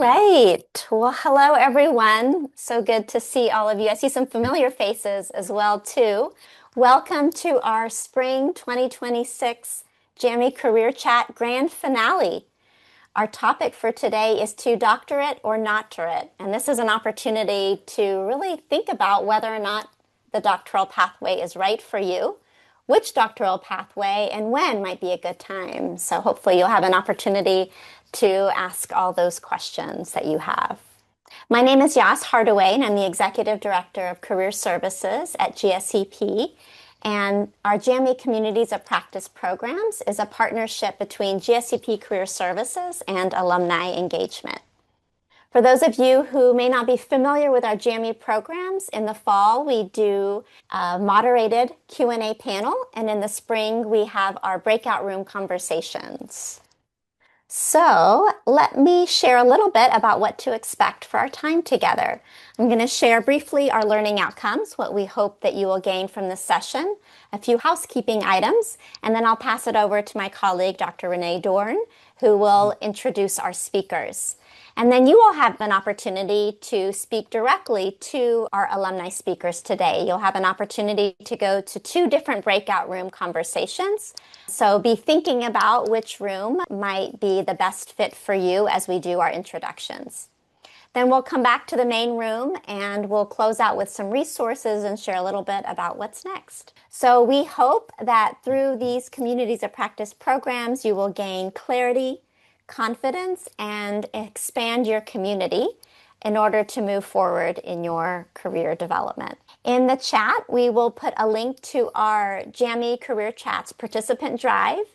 right. Well, hello, everyone. So good to see all of you. I see some familiar faces as well, too. Welcome to our Spring 2026 Jammy Career Chat Grand Finale. Our topic for today is to doctorate or not-torate. And this is an opportunity to really think about whether or not the doctoral pathway is right for you, which doctoral pathway, and when might be a good time. So hopefully you'll have an opportunity to ask all those questions that you have. My name is Yas Hardaway, and I'm the Executive Director of Career Services at GSEP. And our JAMI Communities of Practice Programs is a partnership between GSEP Career Services and Alumni Engagement. For those of you who may not be familiar with our JAMI programs, in the fall we do a moderated Q&A panel, and in the spring we have our breakout room conversations. So let me share a little bit about what to expect for our time together. I'm going to share briefly our learning outcomes, what we hope that you will gain from this session, a few housekeeping items, and then I'll pass it over to my colleague, Dr. Renee Dorn, who will introduce our speakers. And then you will have an opportunity to speak directly to our alumni speakers today. You'll have an opportunity to go to 2 different breakout room conversations. So be thinking about which room might be the best fit for you as we do our introductions. Then we'll come back to the main room and we'll close out with some resources and share a little bit about what's next. So we hope that through these communities of practice programs, you will gain clarity, confidence, and expand your community in order to move forward in your career development. In the chat, we will put a link to our JAMI Career Chats participant drive,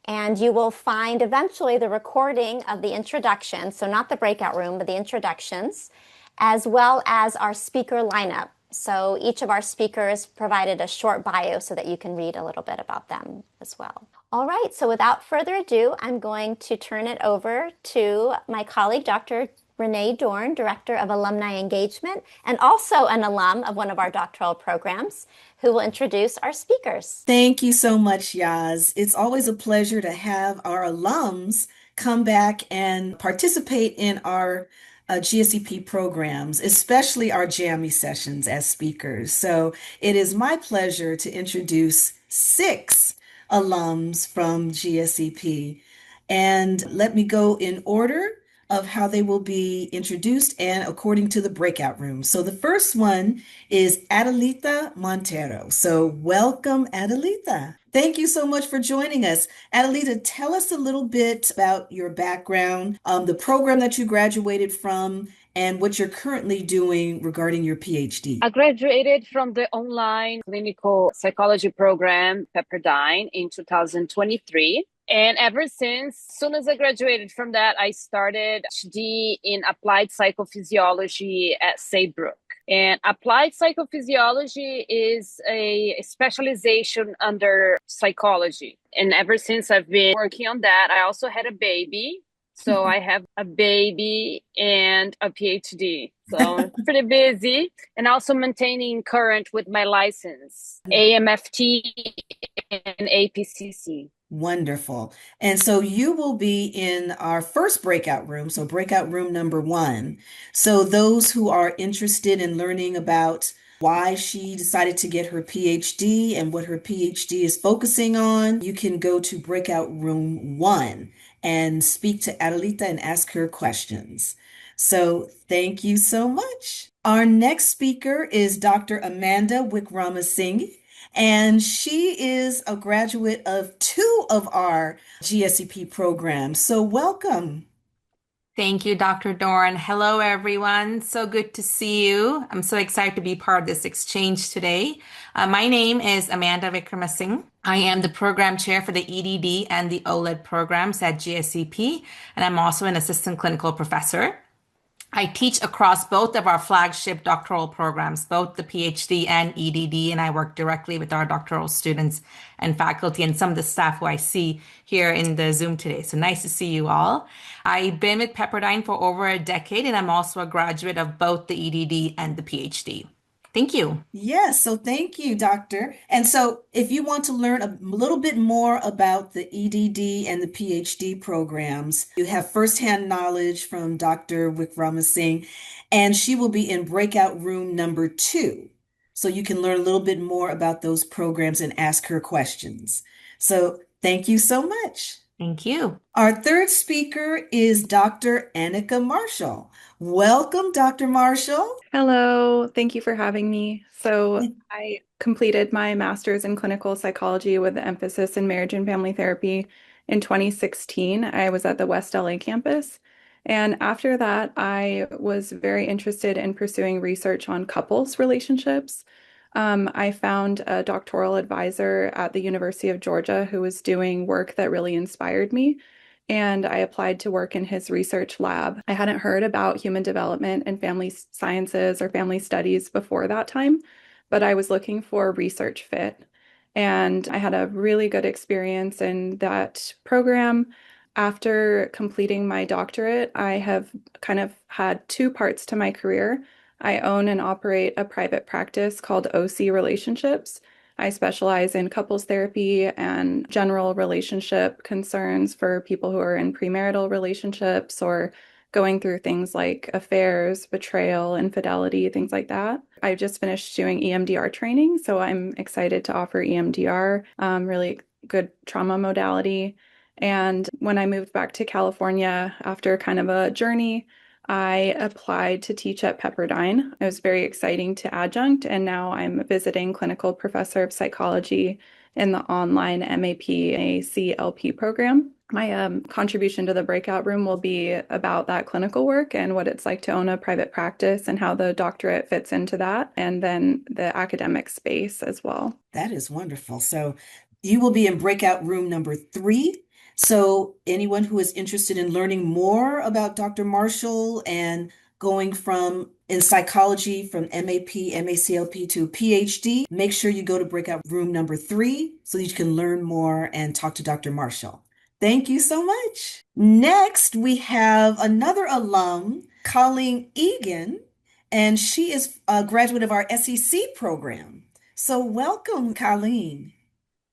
and you will find eventually the recording of the introduction, so not the breakout room, but the introductions, as well as our speaker lineup. So each of our speakers provided a short bio so that you can read a little bit about them as well. All right, so without further ado, I'm going to turn it over to my colleague, Dr. Renee Dorn, Director of Alumni Engagement, and also an alum of one of our doctoral programs, who will introduce our speakers. Thank you so much, Yaz. It's always a pleasure to have our alums come back and participate in our GSEP programs, especially our JAMI sessions as speakers. So it is my pleasure to introduce 6 alums from GSEP. And let me go in order of how they will be introduced and according to the breakout room. So the first one is Adelita Montero. So welcome, Adelita. Thank you so much for joining us. Adelita, tell us a little bit about your background, the program that you graduated from, and what you're currently doing regarding your PhD. I graduated from the online clinical psychology program, Pepperdine, in 2023. And ever since, as soon as I graduated from that, I started PhD in applied psychophysiology at Saybrook. And applied psychophysiology is a specialization under psychology. And ever since I've been working on that, I also had a baby. So I have a baby and a PhD. So I'm pretty busy, and also maintaining current with my license, AMFT and APCC. Wonderful. And so you will be in our first breakout room, so breakout room number 1. So those who are interested in learning about why she decided to get her PhD and what her PhD is focusing on, you can go to breakout room 1 and speak to Adelita and ask her questions. So thank you so much. Our next speaker is Dr. Amanda Wickramasinghe. And she is a graduate of 2 of our GSEP programs. So welcome. Thank you, Dr. Dorn. Hello, everyone. So good to see you. I'm so excited to be part of this exchange today. My name is Amanda Wickramasinghe. I am the program chair for the EDD and the OLED programs at GSEP, and I'm also an assistant clinical professor. I teach across both of our flagship doctoral programs, both the PhD and EDD, and I work directly with our doctoral students and faculty and some of the staff who I see here in the Zoom today. So nice to see you all. I've been with Pepperdine for over a decade, and I'm also a graduate of both the EDD and the PhD. Thank you. Yes, so thank you, Doctor. And so, if you want to learn a little bit more about the EDD and the PhD programs, you have firsthand knowledge from Dr. Wickramasinghe, and she will be in breakout room number 2. So you can learn a little bit more about those programs and ask her questions. So, thank you so much. Thank you. Our third speaker is Dr. Annika Marshall. Welcome, Dr. Marshall. Hello, thank you for having me. So, I completed my master's in clinical psychology with an emphasis in marriage and family therapy in 2016. I was at the West LA campus. And after that, I was very interested in pursuing research on couples relationships. I found a doctoral advisor at the University of Georgia who was doing work that really inspired me, and I applied to work in his research lab. I hadn't heard about human development and family sciences or family studies before that time, but I was looking for a research fit. And I had a really good experience in that program. After completing my doctorate, I have kind of had two parts to my career. I own and operate a private practice called OC Relationships. I specialize in couples therapy and general relationship concerns for people who are in premarital relationships or going through things like affairs, betrayal, infidelity, things like that. I just finished doing EMDR training, so I'm excited to offer EMDR, really good trauma modality. And when I moved back to California after kind of a journey, I applied to teach at Pepperdine. It was very exciting to adjunct, and now I'm a visiting clinical professor of psychology in the online MAP-ACLP program. My contribution to the breakout room will be about that clinical work and what it's like to own a private practice and how the doctorate fits into that, and then the academic space as well. That is wonderful. So you will be in breakout room number 3. So anyone who is interested in learning more about Dr. Marshall and going from in psychology from MAP, MACLP to PhD, make sure you go to breakout room number 3 so you can learn more and talk to Dr. Marshall. Thank you so much. Next, we have another alum, Colleen Egan, and she is a graduate of our SEC program. So welcome, Colleen.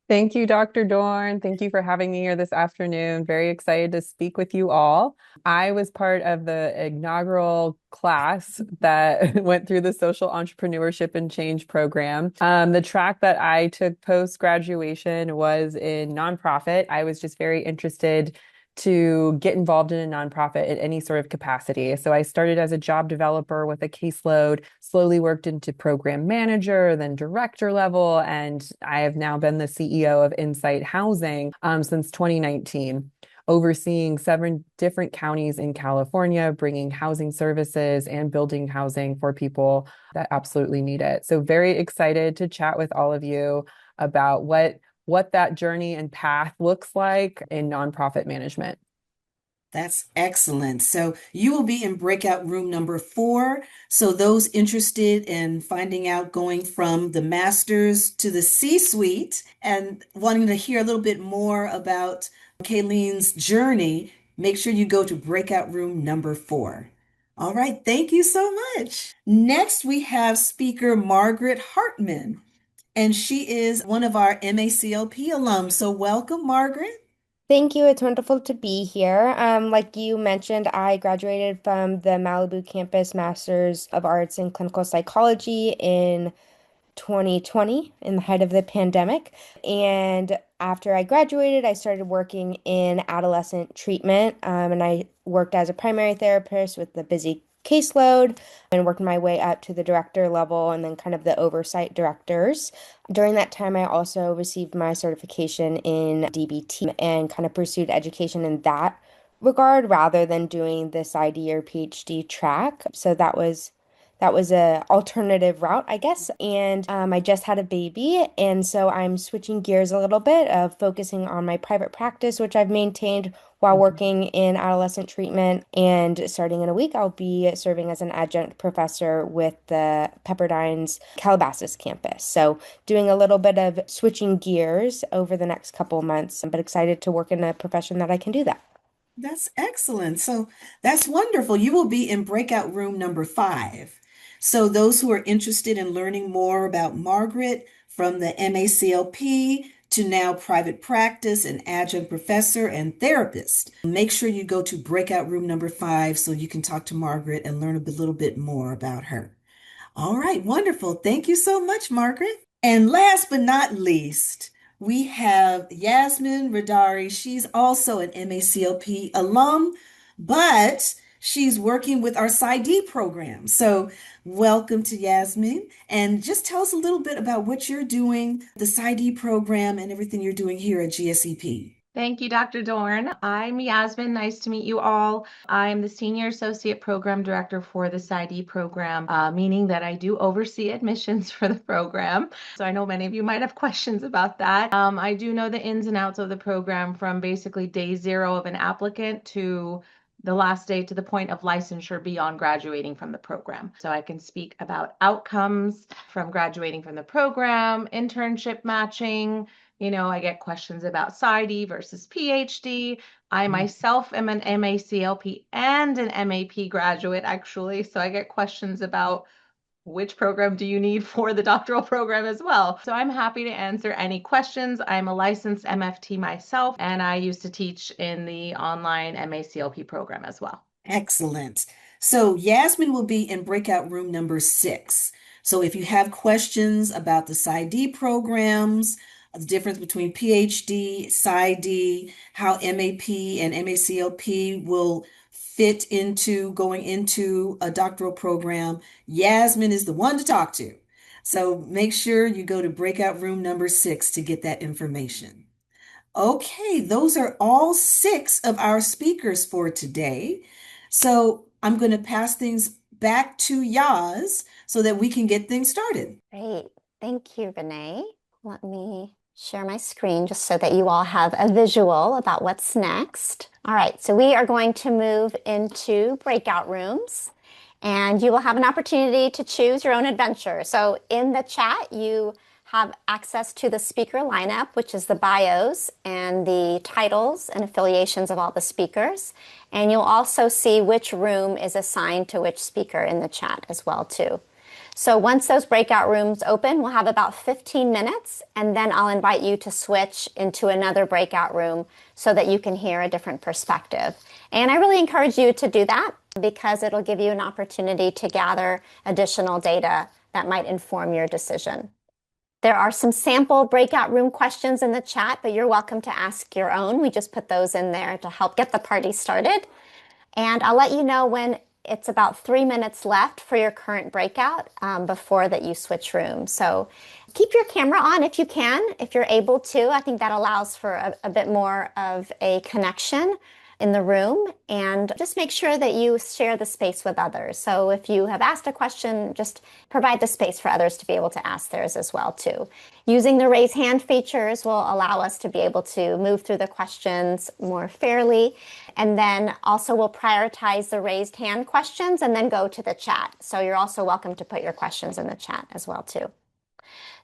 Thank you, Dr. Dorn. Thank you for having me here this afternoon. Very excited to speak with you all. I was part of the inaugural class that went through the Social Entrepreneurship and Change program. The track that I took post-graduation was in nonprofit. I was just very interested to get involved in a nonprofit in any sort of capacity. So I started as a job developer with a caseload, slowly worked into program manager, then director level, and I have now been the CEO of Insight Housing since 2019, overseeing 7 different counties in California, bringing housing services and building housing for people that absolutely need it. So very excited to chat with all of you about what that journey and path looks like in nonprofit management. That's excellent. So you will be in breakout room number 4. So those interested in finding out going from the master's to the C-suite and wanting to hear a little bit more about Kayleen's journey, make sure you go to breakout room number 4. All right, thank you so much. Next, we have speaker Margaret Hartman, and she is one of our MACLP alums. So welcome, Margaret. Thank you. It's wonderful to be here. Like you mentioned, I graduated from the Malibu campus Masters of Arts in Clinical Psychology in 2020 in the height of the pandemic. And after I graduated, I started working in adolescent treatment. And I worked as a primary therapist with the busy caseload and worked my way up to the director level and then kind of the oversight directors. During that time, I also received my certification in DBT and kind of pursued education in that regard rather than doing this ID or PhD track. So that was a alternative route, I guess. And I just had a baby, and so I'm switching gears a little bit of focusing on my private practice, which I've maintained while working in adolescent treatment. And starting in a week, I'll be serving as an adjunct professor with the Pepperdine's Calabasas campus. So doing a little bit of switching gears over the next couple of months, but excited to work in a profession that I can do that. That's excellent. So that's wonderful. You will be in breakout room number 5. So those who are interested in learning more about Margaret, from the MACLP to now private practice and adjunct professor and therapist, make sure you go to breakout room number 5 so you can talk to Margaret and learn a little bit more about her. All right, wonderful. Thank you so much, Margaret. And last but not least, we have Yasmin Radari. She's also an MACLP alum, but she's working with our PsyD program. So welcome to Yasmin. And just tell us a little bit about what you're doing, the PsyD program, and everything you're doing here at GSEP. Thank you, Dr. Dorn. I'm Yasmin. Nice to meet you all. I'm the Senior Associate Program Director for the PsyD program, meaning that I do oversee admissions for the program. So I know many of you might have questions about that. I do know the ins and outs of the program from basically day 0 of an applicant to the last day to the point of licensure beyond graduating from the program. So I can speak about outcomes from graduating from the program, internship matching. I get questions about PsyD versus PhD. I myself am an MACLP and an MAP graduate, actually. So I get questions about which program do you need for the doctoral program as well. So I'm happy to answer any questions. I'm a licensed MFT myself, and I used to teach in the online MACLP program as well. Excellent. So Yasmin will be in breakout room number 6. So if you have questions about the PsyD programs, the difference between PhD, PsyD, how MAP and MACLP will fit into going into a doctoral program, Yasmin is the one to talk to. So make sure you go to breakout room number 6 to get that information. Okay, those are all 6 of our speakers for today. So I'm going to pass things back to Yaz so that we can get things started. Great. Thank you, Renee. Let me share my screen just so that you all have a visual about what's next. All right, so we are going to move into breakout rooms, and you will have an opportunity to choose your own adventure. So in the chat, you have access to the speaker lineup, which is the bios and the titles and affiliations of all the speakers. And you'll also see which room is assigned to which speaker in the chat as well, too. So once those breakout rooms open, we'll have about 15 minutes, and then I'll invite you to switch into another breakout room so that you can hear a different perspective. And I really encourage you to do that because it'll give you an opportunity to gather additional data that might inform your decision. There are some sample breakout room questions in the chat, but you're welcome to ask your own. We just put those in there to help get the party started. And I'll let you know when it's about 3 minutes left for your current breakout before that you switch rooms. So keep your camera on if you can, if you're able to. I think that allows for a bit more of a connection in the room, and just make sure that you share the space with others. So if you have asked a question, just provide the space for others to be able to ask theirs as well too. Using the raise hand features will allow us to be able to move through the questions more fairly, and then also we'll prioritize the raised hand questions and then go to the chat. So you're also welcome to put your questions in the chat as well too.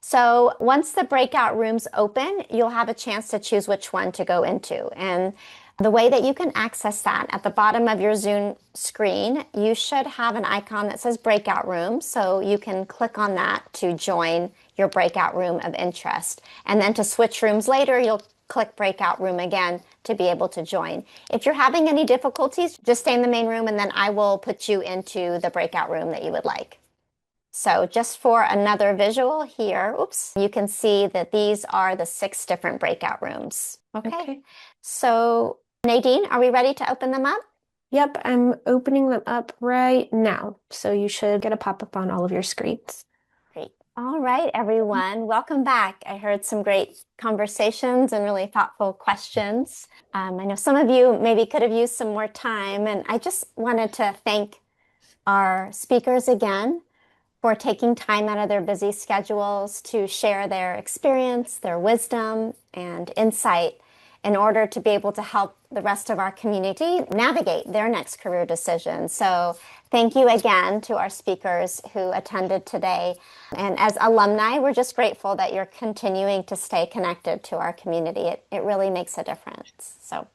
So once the breakout rooms open, you'll have a chance to choose which one to go into. And the way that you can access that, at the bottom of your Zoom screen, you should have an icon that says breakout room. So you can click on that to join your breakout room of interest. And then to switch rooms later, you'll click breakout room again to be able to join. If you're having any difficulties, just stay in the main room and then I will put you into the breakout room that you would like. So just for another visual here, oops, you can see that these are the 6 different breakout rooms. Okay. So Nadine, are we ready to open them up? Yep, I'm opening them up right now. So you should get a pop-up on all of your screens. Great. All right, everyone. Welcome back. I heard some great conversations and really thoughtful questions. I know some of you maybe could have used some more time, and I just wanted to thank our speakers again for taking time out of their busy schedules to share their experience, their wisdom, and insight in order to be able to help the rest of our community navigate their next career decision. So thank you again to our speakers who attended today. And as alumni, we're just grateful that you're continuing to stay connected to our community. It really makes a difference. So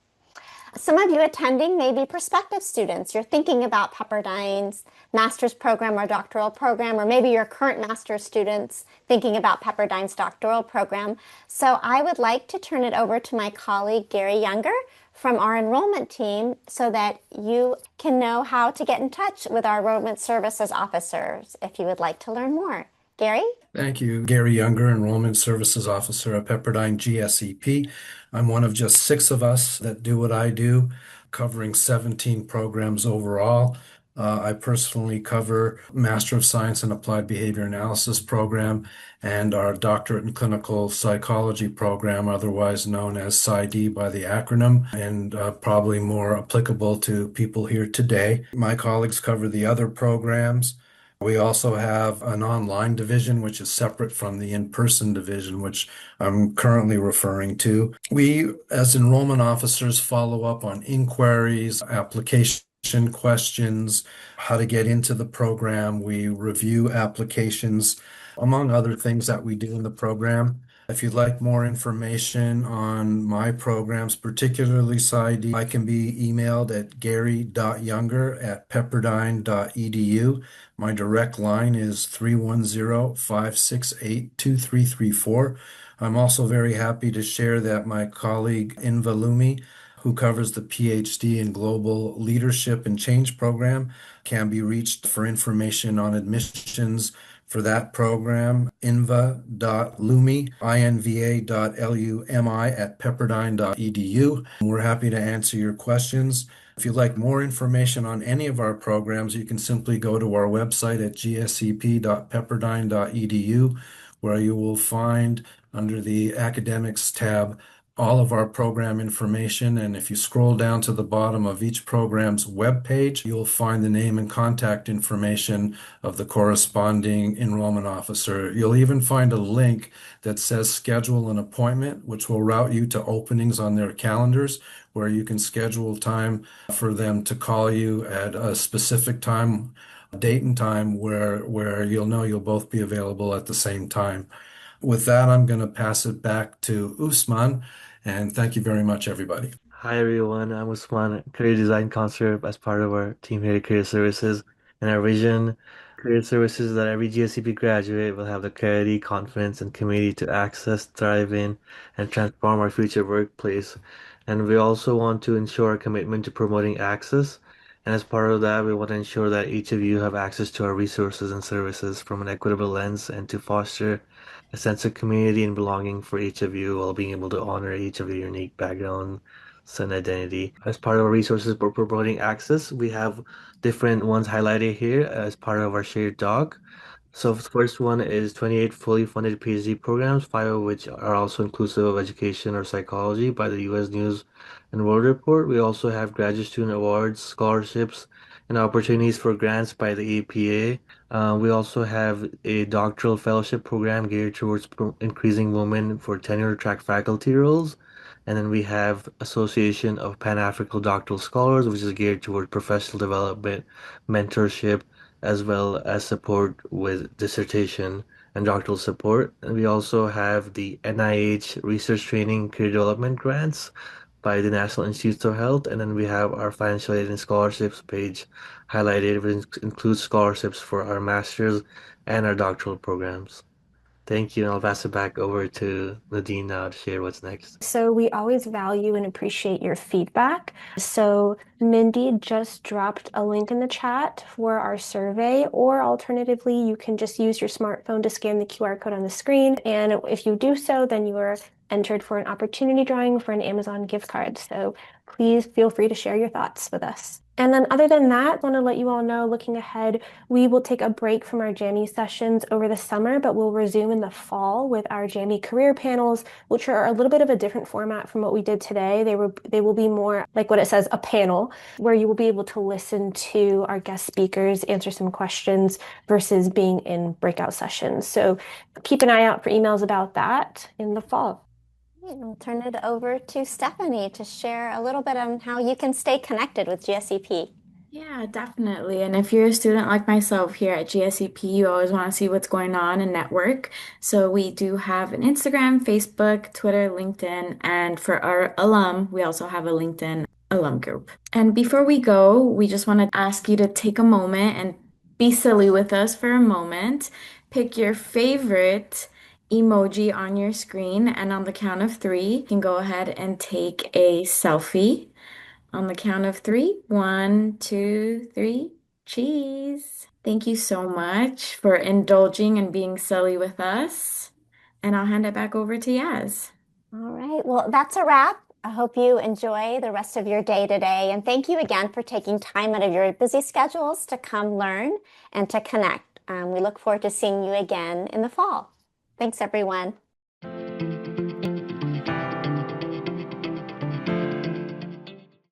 Some of you attending may be prospective students. You're thinking about Pepperdine's master's program or doctoral program, or maybe you're current master's students thinking about Pepperdine's doctoral program. So I would like to turn it over to my colleague, Gary Younger, from our enrollment team so that you can know how to get in touch with our enrollment services officers if you would like to learn more. Gary? Thank you. Gary Younger, Enrollment Services Officer at Pepperdine GSEP. I'm one of just 6 of us that do what I do, covering 17 programs overall. I personally cover Master of Science in Applied Behavior Analysis program and our Doctorate in Clinical Psychology program, otherwise known as PsyD by the acronym, and probably more applicable to people here today. My colleagues cover the other programs. We also have an online division, which is separate from the in-person division, which I'm currently referring to. We, as enrollment officers, follow up on inquiries, application questions, how to get into the program. We review applications, among other things that we do in the program. If you'd like more information on my programs, particularly PsyD, I can be emailed at gary.younger@pepperdine.edu. My direct line is 310-568-2334. I'm also very happy to share that my colleague Inva Lumi, who covers the PhD in Global Leadership and Change program, can be reached for information on admissions for that program, inva.lumi, inva.lumi@pepperdine.edu. We're happy to answer your questions. If you'd like more information on any of our programs, you can simply go to our website at gsep.pepperdine.edu, where you will find under the Academics tab all of our program information. And if you scroll down to the bottom of each program's webpage, you'll find the name and contact information of the corresponding enrollment officer. You'll even find a link that says schedule an appointment, which will route you to openings on their calendars where you can schedule time for them to call you at a specific time, date and time where you'll know you'll both be available at the same time. With that, I'm going to pass it back to Usman, and thank you very much, everybody. Hi everyone, I'm Usman, Career Design Counselor as part of our team here at Career Services. And our vision, Career Services, is that every GSEP graduate will have the clarity, confidence, and community to access, thrive in, and transform our future workplace. And we also want to ensure a commitment to promoting access. And as part of that, we want to ensure that each of you have access to our resources and services from an equitable lens and to foster a sense of community and belonging for each of you while being able to honor each of your unique background and identity. As part of our resources for promoting access, we have different ones highlighted here as part of our shared doc. So the first one is 28 fully funded PhD programs, 5 of which are also inclusive of education or psychology by the U.S. News and World Report. We also have graduate student awards, scholarships, and opportunities for grants by the APA. We also have a doctoral fellowship program geared towards increasing women for tenure track faculty roles. And then we have Association of Pan-African Doctoral Scholars, which is geared toward professional development, mentorship, as well as support with dissertation and doctoral support. And we also have the NIH Research Training Career Development Grants by the National Institutes of Health. And then we have our financial aid and scholarships page highlighted, which includes scholarships for our master's and our doctoral programs. Thank you, and I'll pass it back over to Nadine now to share what's next. So we always value and appreciate your feedback. So Mindy just dropped a link in the chat for our survey, or alternatively, you can just use your smartphone to scan the QR code on the screen. And if you do so, then you are entered for an opportunity drawing for an Amazon gift card. So please feel free to share your thoughts with us. And then other than that, I want to let you all know, looking ahead, we will take a break from our Jammy sessions over the summer, but we'll resume in the fall with our Jammy career panels, which are a little bit of a different format from what we did today. They will be more like what it says, a panel, where you will be able to listen to our guest speakers, answer some questions versus being in breakout sessions. So keep an eye out for emails about that in the fall. I'll turn it over to Stephanie to share a little bit on how you can stay connected with GSEP. Yeah, definitely. And if you're a student like myself here at GSEP, you always want to see what's going on and network. So we do have an Instagram, Facebook, Twitter, LinkedIn, and for our alum, we also have a LinkedIn. alum group. And before we go, we just want to ask you to take a moment and be silly with us for a moment. Pick your favorite emoji on your screen, and on the count of three, you can go ahead and take a selfie. On the count of three, one, two, three, cheese. Thank you so much for indulging and being silly with us. And I'll hand it back over to Yaz. All right, well, that's a wrap. I hope you enjoy the rest of your day today. And thank you again for taking time out of your busy schedules to come learn and to connect. We look forward to seeing you again in the fall. Thanks, everyone.